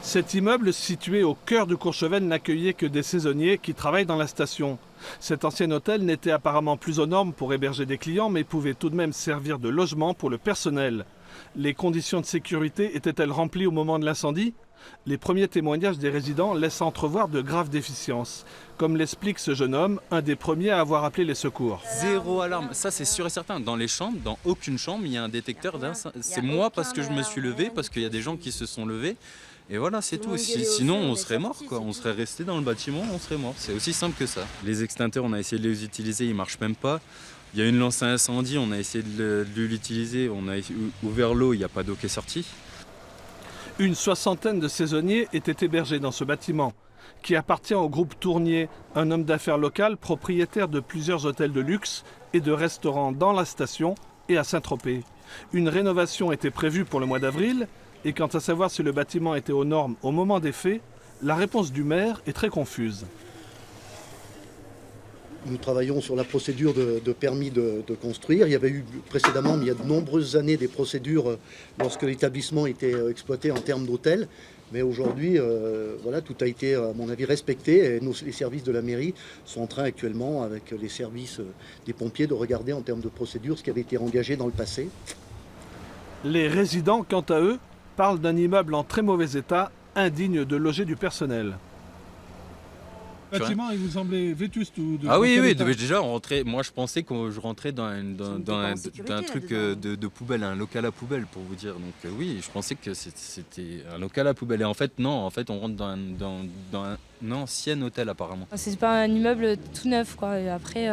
Cet immeuble situé au cœur de Courchevel n'accueillait que des saisonniers qui travaillent dans la station. Cet ancien hôtel n'était apparemment plus aux normes pour héberger des clients, mais pouvait tout de même servir de logement pour le personnel. Les conditions de sécurité étaient-elles remplies au moment de l'incendie? Les premiers témoignages des résidents laissent entrevoir de graves déficiences. Comme l'explique ce jeune homme, un des premiers à avoir appelé les secours. Zéro alarme, ça c'est sûr et certain. Dans les chambres, dans aucune chambre, il y a un détecteur d'incendie. C'est moi parce que je me suis levé, parce qu'il y a des gens qui se sont levés. Et voilà, c'est tout. Sinon, on serait mort, quoi. On serait resté dans le bâtiment, on serait mort. C'est aussi simple que ça. Les extincteurs, on a essayé de les utiliser, ils marchent même pas. Il y a une lance à incendie, on a essayé de l'utiliser, on a ouvert l'eau, il n'y a pas d'eau qui est sortie. Une soixantaine de saisonniers étaient hébergés dans ce bâtiment, qui appartient au groupe Tournier, un homme d'affaires local propriétaire de plusieurs hôtels de luxe et de restaurants dans la station et à Saint-Tropez. Une rénovation était prévue pour le mois d'avril, et quant à savoir si le bâtiment était aux normes au moment des faits, la réponse du maire est très confuse. Nous travaillons sur la procédure de permis de construire. Il y avait eu précédemment, il y a de nombreuses années, des procédures lorsque l'établissement était exploité en termes d'hôtel. Mais aujourd'hui, voilà, tout a été, à mon avis, respecté. Et les services de la mairie sont en train actuellement, avec les services des pompiers, de regarder en termes de procédure ce qui avait été engagé dans le passé. Les résidents, quant à eux, parlent d'un immeuble en très mauvais état, indigne de loger du personnel. Le bâtiment, il vous semblait vétuste ou de Ah oui, oui, état? déjà, moi je pensais que je rentrais dans un truc de poubelle, un local à poubelle pour vous dire. Donc oui, je pensais que c'était un local à poubelle. Et en fait, non, en fait, on rentre dans un ancien hôtel apparemment. C'est pas un immeuble tout neuf, quoi. Et après,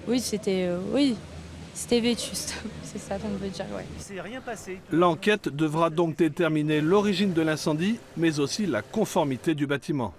oui, c'était vétuste. C'est ça qu'on veut dire, ouais. Il s'est rien passé. L'enquête devra donc déterminer l'origine de l'incendie, mais aussi la conformité du bâtiment.